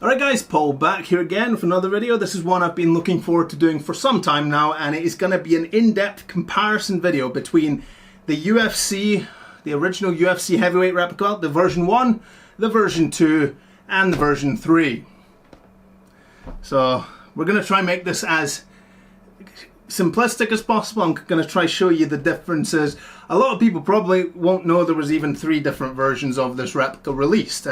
Alright guys, Paul back here again with another video. This is one I've been looking forward to doing for some time now, and it is going to be an in-depth comparison video between the UFC, the original UFC heavyweight replica, the version 1, the version 2, and the version 3. So we're going to try and make this as simplistic as possible. I'm going to try show you the differences. A lot of people probably won't know there was even 3 different versions of this replica released.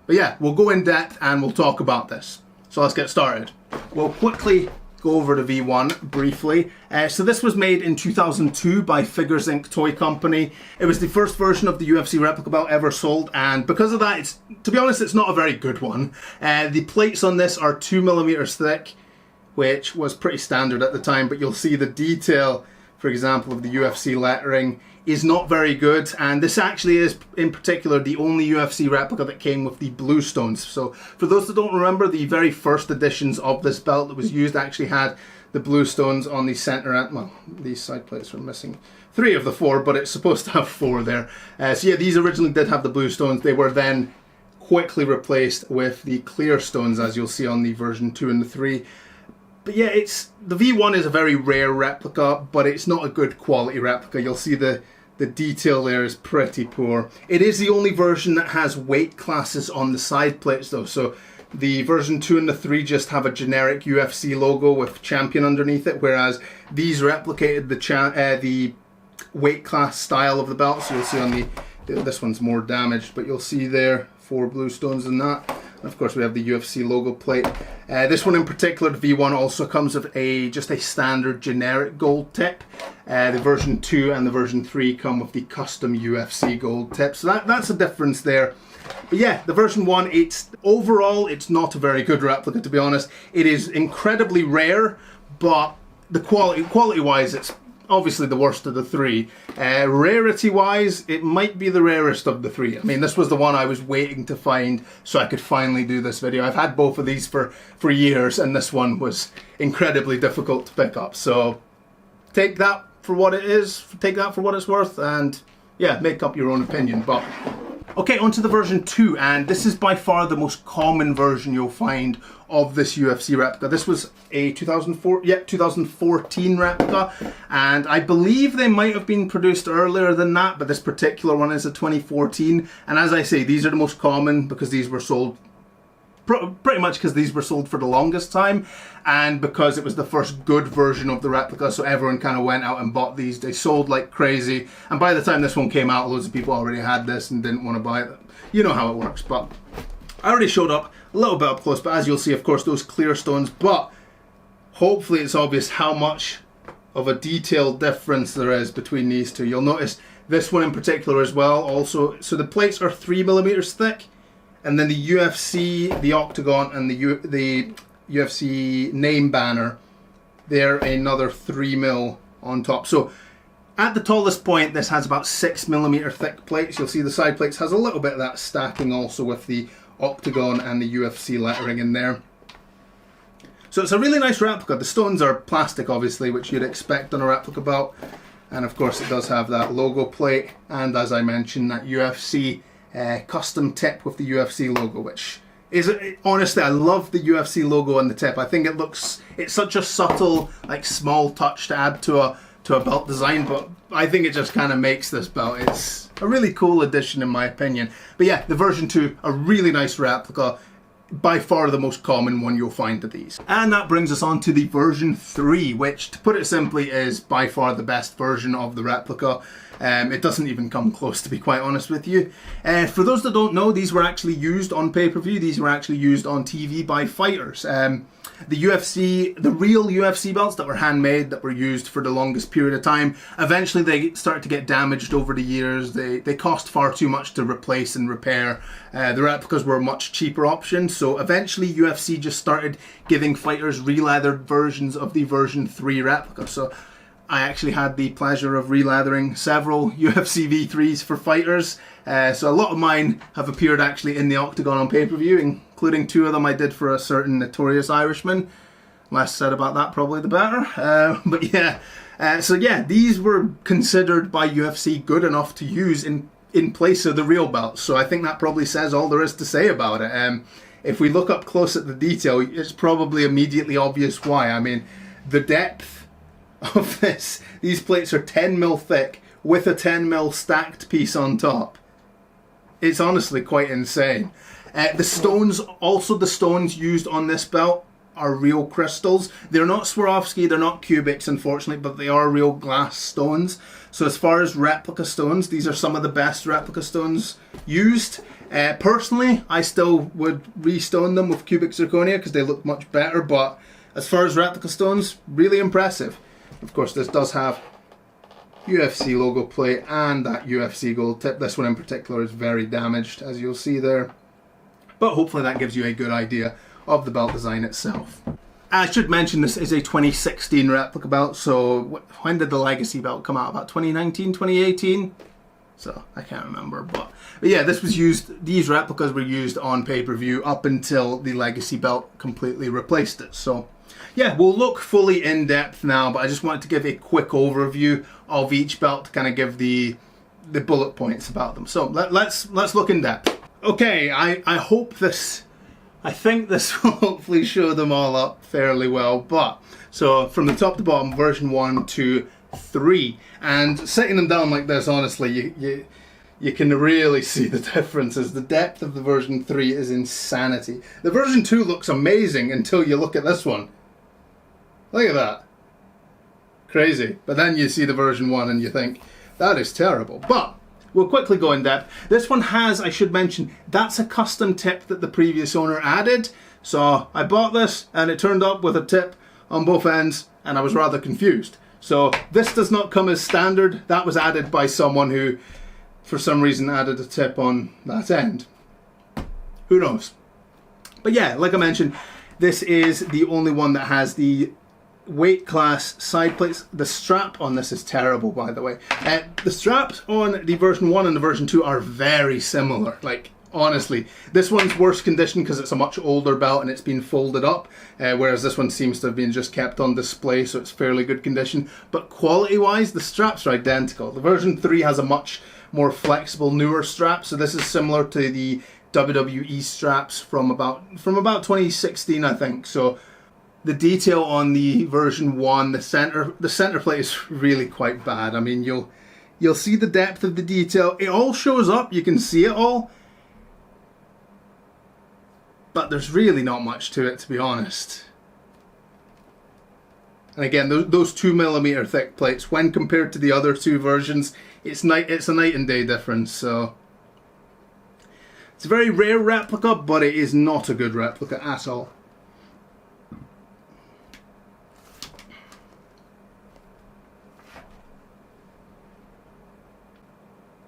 But yeah, we'll go in depth and we'll talk about this. So let's get started. We'll quickly go over the V1 briefly. So this was made in 2002 by Figures Inc. Toy Company. It was the first version of the UFC replica belt ever sold, and because of that, to be honest, it's not a very good one. The plates on this are 2mm thick, which was pretty standard at the time, but you'll see the detail, for example, of the UFC lettering is not very good, and this actually is in particular the only UFC replica that came with the blue stones. So for those that don't remember, the very first editions of this belt that was used actually had the blue stones on the center end. Well, these side plates are missing 3 of the 4, but it's supposed to have 4 there. So yeah, these originally did have the blue stones. They were then quickly replaced with the clear stones, as you'll see on the version 2 and the 3. But yeah, the V1 is a very rare replica, but it's not a good quality replica. You'll see the detail there is pretty poor. It is the only version that has weight classes on the side plates though. So the version 2 and the 3 just have a generic UFC logo with champion underneath it, whereas these replicated the weight class style of the belt. So you'll see on this one's more damaged, but you'll see there 4 blue stones in that. Of course, we have the UFC logo plate. This one in particular, the V1, also comes with just a standard generic gold tip. The version 2 and the version 3 come with the custom UFC gold tip. So that's a difference there. But yeah, the version 1, overall, it's not a very good replica, to be honest. It is incredibly rare, but the quality-wise, it's obviously the worst of the 3. Rarity-wise, it might be the rarest of the 3. I mean, this was the one I was waiting to find so I could finally do this video. I've had both of these for years, and this one was incredibly difficult to pick up. So take that for what it is, take that for what it's worth, and yeah, make up your own opinion. But okay, onto the version 2, and this is by far the most common version you'll find of this UFC replica. This was a 2014 replica, and I believe they might have been produced earlier than that, but this particular one is a 2014. And as I say, these are the most common because these were sold pretty much because these were sold for the longest time, and because it was the first good version of the replica, so everyone kind of went out and bought these. They sold like crazy, and by the time this one came out, loads of people already had this and didn't want to buy it. You know how it works. But I already showed up a little bit up close, but as you'll see, of course, those clear stones, but hopefully it's obvious how much of a detailed difference there is between these two. You'll notice this one in particular as well also. So the plates are 3mm thick, and then the UFC, the octagon, and the UFC name banner, they're another 3mm on top. So at the tallest point, this has about 6mm thick plates. You'll see the side plates has a little bit of that stacking also with the octagon and the UFC lettering in there. So it's a really nice replica. The stones are plastic, obviously, which you'd expect on a replica belt. And of course it does have that logo plate, and as I mentioned, that UFC custom tip with the UFC logo, which is, honestly, I love the UFC logo on the tip. I think it's such a subtle, like, small touch to add to a belt design, but I think it just kind of makes this belt. It's a really cool addition in my opinion. But yeah, the version 2, a really nice replica, by far the most common one you'll find of these. And that brings us on to the version 3, which, to put it simply, is by far the best version of the replica. It doesn't even come close, to be quite honest with you. For those that don't know, these were actually used on pay-per-view. These were actually used on TV by fighters. The real UFC belts that were handmade, that were used for the longest period of time, eventually they started to get damaged over the years. They cost far too much to replace and repair. The replicas were a much cheaper option, so eventually UFC just started giving fighters re-leathered versions of the version 3 replica. So I actually had the pleasure of re-leathering several UFC V3s for fighters. So a lot of mine have appeared actually in the octagon on pay-per-view, including 2 of them I did for a certain notorious Irishman. Less said about that, probably the better. But yeah, so yeah, these were considered by UFC good enough to use in place of the real belt. So I think that probably says all there is to say about it. if we look up close at the detail, it's probably immediately obvious why. I mean, the depth of these plates are 10mm thick with a 10mm stacked piece on top. It's honestly quite insane. The stones, also the stones used on this belt are real crystals. They're not Swarovski, they're not cubics unfortunately, but they are real glass stones. So as far as replica stones, these are some of the best replica stones used. Personally, I still would restone them with cubic zirconia because they look much better, but as far as replica stones, really impressive. Of course, this does have UFC logo plate and that UFC gold tip. This one in particular is very damaged, as you'll see there. But hopefully that gives you a good idea of the belt design itself. I should mention this is a 2016 replica belt, so when did the Legacy belt come out? About 2019, 2018? So I can't remember, but yeah, this was used, these replicas were used on pay-per-view up until the Legacy belt completely replaced it. So yeah, we'll look fully in depth now, but I just wanted to give a quick overview of each belt to kind of give the bullet points about them. So let's look in depth. Okay, I think this will hopefully show them all up fairly well, but so from the top to bottom, version 1, 2, 3, and setting them down like this, honestly, you can really see the differences. The depth of the version 3 is insanity. The version 2 looks amazing until you look at this one. Look at that. Crazy. But then you see the version 1 and you think, that is terrible. But we'll quickly go in depth. This one has, I should mention, that's a custom tip that the previous owner added. So I bought this and it turned up with a tip on both ends and I was rather confused. So this does not come as standard. That was added by someone who, for some reason, added a tip on that end. Who knows? But yeah, like I mentioned, this is the only one that has the weight class side plates. The strap on this is terrible, by the way. The straps on the version 1 and the version 2 are very similar. Like, honestly, this one's worse condition because it's a much older belt and it's been folded up, whereas this one seems to have been just kept on display, so it's fairly good condition. But quality wise, the straps are identical. The version 3 has a much more flexible, newer strap, so this is similar to the WWE straps from about 2016, I think. So the detail on the version 1, the center plate is really quite bad. I mean, you'll see the depth of the detail. It all shows up, you can see it all, but there's really not much to it, to be honest. And again, those 2mm thick plates, when compared to the other two versions, it's a night and day difference. So it's a very rare replica, but it is not a good replica at all.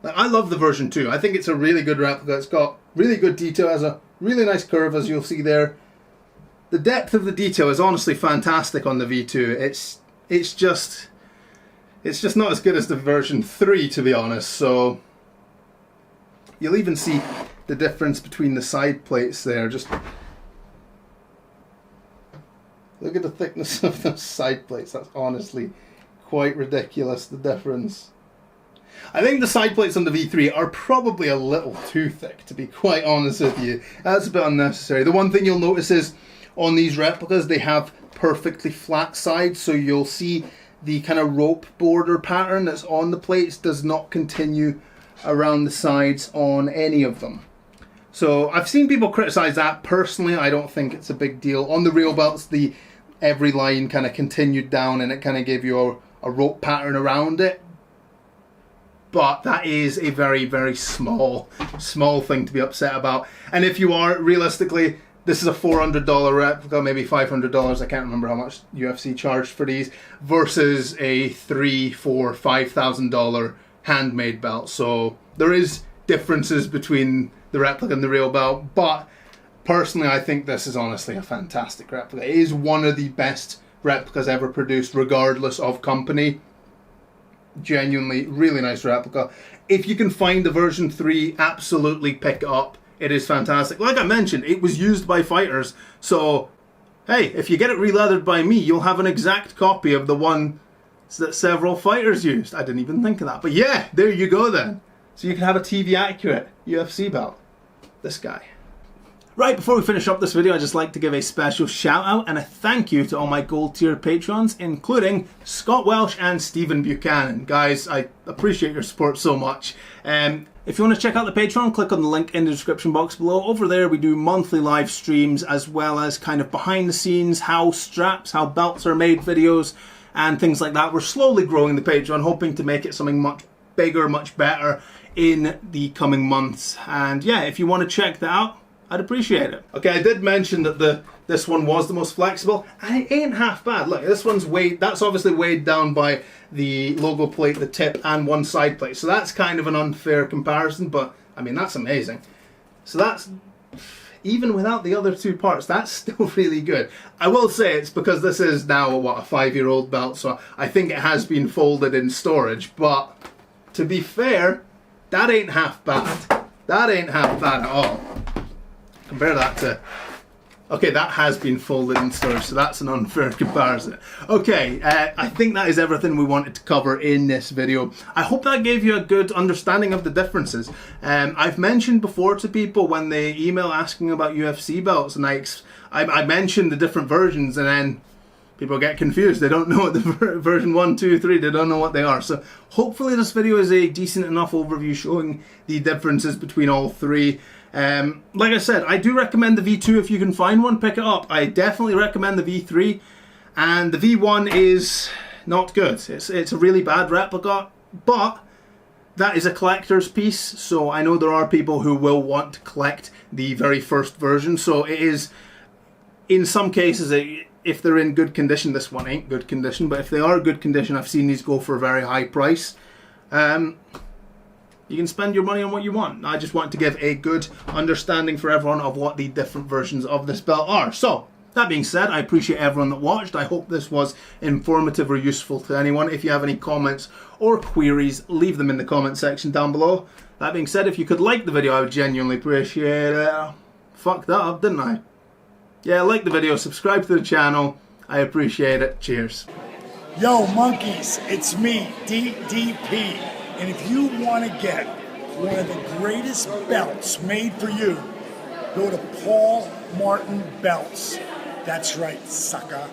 I love the version 2. I think it's a really good replica. It's got really good detail, has a really nice curve, as you'll see there. The depth of the detail is honestly fantastic on the V2. It's just not as good as the version 3, to be honest. So you'll even see the difference between the side plates there. Just look at the thickness of those side plates. That's honestly quite ridiculous, the difference. I think the side plates on the V3 are probably a little too thick, to be quite honest with you. That's a bit unnecessary. The one thing you'll notice is on these replicas, they have perfectly flat sides, so you'll see the kind of rope border pattern that's on the plates does not continue around the sides on any of them. So I've seen people criticize that. Personally, I don't think it's a big deal. On the real belts, every line kind of continued down and it kind of gave you a rope pattern around it. But that is a very, very small thing to be upset about. And if you are, realistically, this is a $400 replica, maybe $500, I can't remember how much UFC charged for these, versus a $3,000, $4,000, $5,000 handmade belt. So there is differences between the replica and the real belt, but personally I think this is honestly a fantastic replica. It is one of the best replicas ever produced, regardless of company. Genuinely really nice replica. If you can find the version 3, absolutely pick it up. It is fantastic. Like I mentioned, it was used by fighters, so hey, if you get it re-leathered by me, you'll have an exact copy of the one that several fighters used. I didn't even think of that, but yeah, there you go then. So you can have a TV accurate UFC belt. This guy. Right, before we finish up this video, I'd just like to give a special shout out and a thank you to all my gold tier patrons, including Scott Welsh and Stephen Buchanan. Guys, I appreciate your support so much. If you want to check out the Patreon, click on the link in the description box below. Over there we do monthly live streams as well as kind of behind the scenes, how straps, how belts are made videos and things like that. We're slowly growing the Patreon, hoping to make it something much bigger, much better in the coming months. And yeah, if you want to check that out, I'd appreciate it. Okay, I did mention that this one was the most flexible, and it ain't half bad. Look, this one's weighed, that's obviously weighed down by the logo plate, the tip, and one side plate. So that's kind of an unfair comparison, but I mean, that's amazing. So that's, even without the other two parts, that's still really good. I will say it's because this is now, what, a 5-year-old belt, so I think it has been folded in storage, but to be fair, that ain't half bad. That ain't half bad at all. Compare that to... Okay, that has been folded in storage, so that's an unfair comparison. Okay, I think that is everything we wanted to cover in this video. I hope that gave you a good understanding of the differences. I've mentioned before to people when they email asking about UFC belts, and I mentioned the different versions, and then people get confused. They don't know what the version 1, 2, 3, they don't know what they are. So hopefully this video is a decent enough overview showing the differences between all three. Like I said, I do recommend the V2 if you can find one, pick it up. I definitely recommend the V3, and the V1 is not good. It's a really bad replica, but that is a collector's piece, so I know there are people who will want to collect the very first version, so it is, in some cases, if they're in good condition. This one ain't good condition, but if they are good condition, I've seen these go for a very high price. You can spend your money on what you want. I just want to give a good understanding for everyone of what the different versions of this belt are. So, that being said, I appreciate everyone that watched. I hope this was informative or useful to anyone. If you have any comments or queries, leave them in the comment section down below. That being said, if you could like the video, I would genuinely appreciate it. Fucked that up, didn't I? Yeah, like the video, subscribe to the channel. I appreciate it. Cheers. Yo, monkeys, it's me, DDP. And if you want to get one of the greatest belts made for you, go to Paulmartinbelts. That's right, sucker.